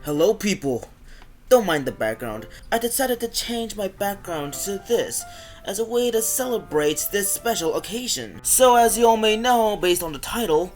Hello people! Don't mind the background. I decided to change my background to this as a way to celebrate this special occasion. So as you all may know, based on the title,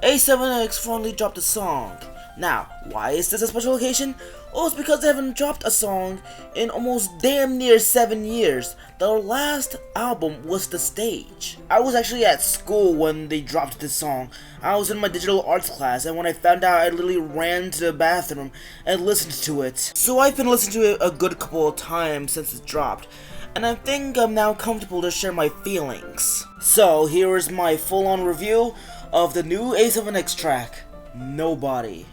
A7X finally dropped a song. Now, why is this a special occasion? Oh, it's because they haven't dropped a song in almost damn near 7 years. Their last album was The Stage. I was actually at school when they dropped this song. I was in my digital arts class, and when I found out, I literally ran to the bathroom and listened to it. So I've been listening to it a good couple of times since it dropped, and I think I'm now comfortable to share my feelings. So here is my full-on review of the new A7X track, Nobody.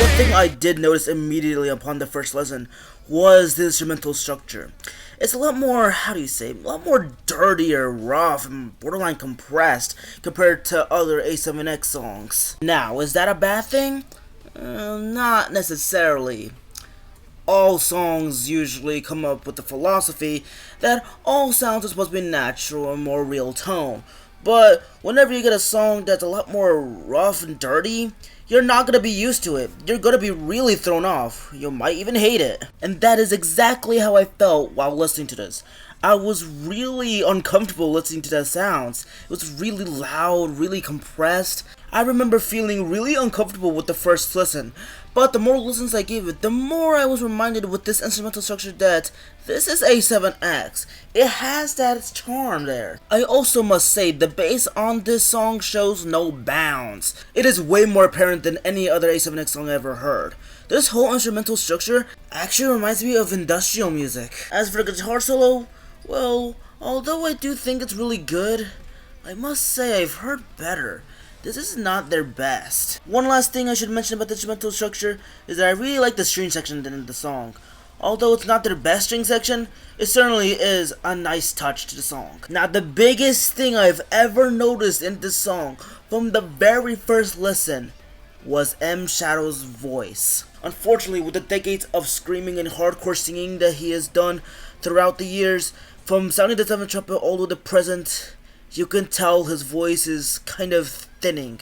One thing I did notice immediately upon the first listen was the instrumental structure. It's a lot more, a lot more dirtier, rough, and borderline compressed compared to other A7X songs. Now, is that a bad thing? Not necessarily. All songs usually come up with the philosophy that all sounds are supposed to be natural and more real tone. But whenever you get a song that's a lot more rough and dirty, you're not going to be used to it. You're going to be really thrown off. You might even hate it. And that is exactly how I felt while listening to this. I was really uncomfortable listening to the sounds. It was really loud, really compressed. I remember feeling really uncomfortable with the first listen, but the more listens I gave it, the more I was reminded with this instrumental structure that this is A7X. It has that charm there. I also must say the bass on this song shows no bounds. It is way more apparent than any other A7X song I ever heard. This whole instrumental structure actually reminds me of industrial music. As for the guitar solo, well, although I do think it's really good, I must say I've heard better. This is not their best. One last thing I should mention about the instrumental structure is that I really like the string section in the song. Although it's not their best string section, it certainly is a nice touch to the song. Now, the biggest thing I've ever noticed in this song from the very first listen was M Shadow's voice. Unfortunately, with the decades of screaming and hardcore singing that he has done throughout the years, from sounding the 7th trumpet all the way to present, you can tell his voice is kind of thinning,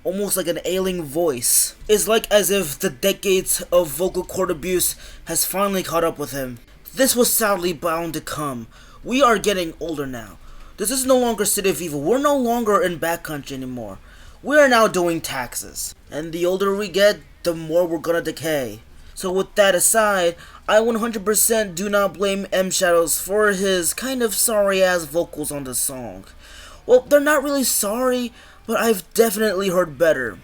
almost like an ailing voice. It's like as if the decades of vocal cord abuse has finally caught up with him. This was sadly bound to come. We are getting older now. This is no longer City of Evil. We're no longer in backcountry anymore. We are now doing taxes. And the older we get, the more we're gonna decay. So with that aside, I 100% do not blame M Shadows for his kind of sorry ass vocals on this song. Well, they're not really sorry, but I've definitely heard better.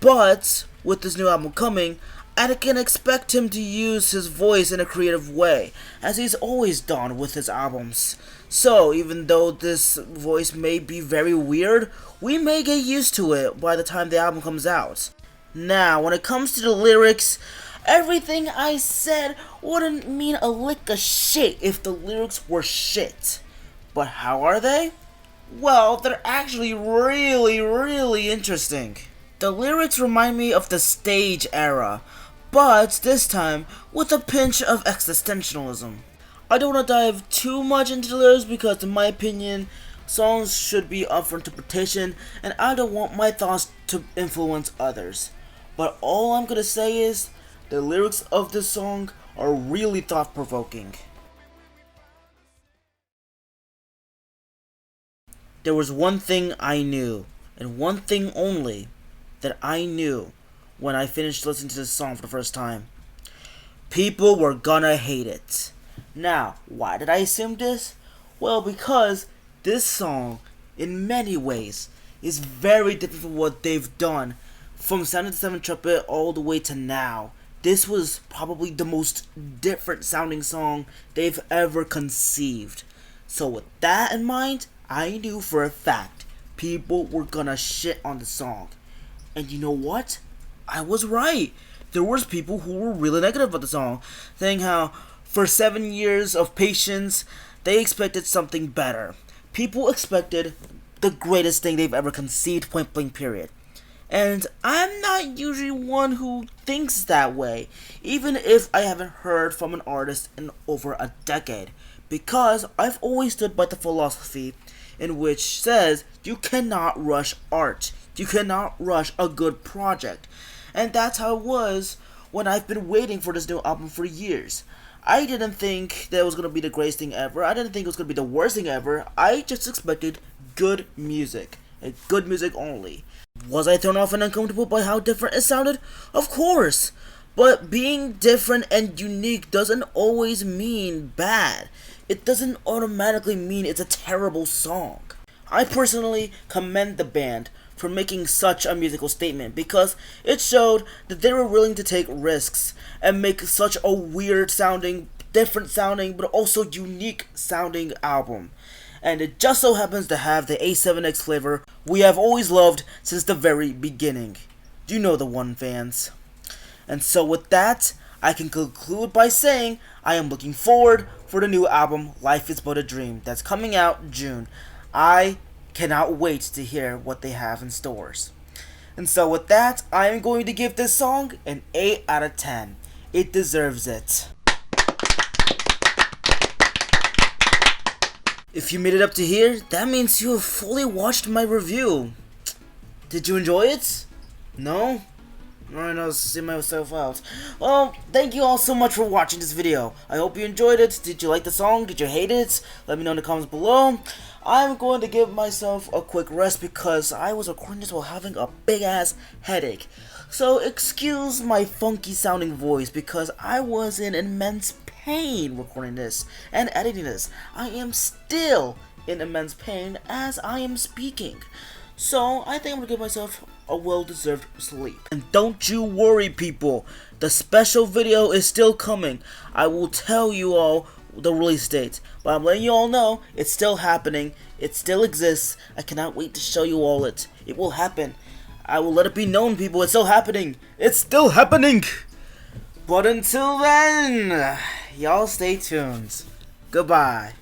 But with this new album coming, I can expect him to use his voice in a creative way, as he's always done with his albums. So even though this voice may be very weird, we may get used to it by the time the album comes out. Now, when it comes to the lyrics, everything I said wouldn't mean a lick of shit if the lyrics were shit. But how are they? Well, they're actually really interesting. The lyrics remind me of the Stage era, but this time with a pinch of existentialism. I don't want to dive too much into the lyrics because in my opinion, songs should be up for interpretation and I don't want my thoughts to influence others. But all I'm gonna say is, the lyrics of this song are really thought-provoking. There was one thing I knew, and one thing only, that I knew when I finished listening to this song for the first time. People were gonna hate it. Now, why did I assume this? Well, because this song, in many ways, is very different from what they've done. From sounding the 7th trumpet all the way to now. This was probably the most different sounding song they've ever conceived. So with that in mind, I knew for a fact people were gonna shit on the song. And you know what? I was right. There was people who were really negative about the song, saying how for 7 years of patience, they expected something better. People expected the greatest thing they've ever conceived, point blank period. And I'm not usually one who thinks that way, even if I haven't heard from an artist in over a decade. because I've always stood by the philosophy in which says you cannot rush art. You cannot rush a good project. And that's how it was when I've been waiting for this new album for years. I didn't think that it was going to be the greatest thing ever. I didn't think it was going to be the worst thing ever. I just expected good music. And good music only. Was I thrown off and uncomfortable by how different it sounded? Of course. But being different and unique doesn't always mean bad. It doesn't automatically mean it's a terrible song. I personally commend the band for making such a musical statement because it showed that they were willing to take risks and make such a weird sounding, different sounding, but also unique sounding album. And it just so happens to have the A7X flavor we have always loved since the very beginning. You know the one, fans. And so with that, I can conclude by saying I am looking forward for the new album Life is But a Dream that's coming out June. I cannot wait to hear what they have in stores. And so with that, I am going to give this song an 8 out of 10. It deserves it. If you made it up to here, that means you have fully watched my review. Did you enjoy it? No? Alright, I'll see myself out. Well, thank you all so much for watching this video. I hope you enjoyed it. Did you like the song? Did you hate it? Let me know in the comments below. I'm going to give myself a quick rest because I was recording this while having a big ass headache. So excuse my funky sounding voice because I was in immense pain recording this and editing this. I am still in immense pain as I am speaking. So I think I'm gonna give myself a well-deserved sleep. And don't you worry, people, the special video is still coming. I will tell you all the release date, but I'm letting you all know it's still happening. It still exists. I cannot wait to show you all it. It will happen. I will let it be known, people. It's still happening. It's still happening. But until then, y'all stay tuned. Goodbye.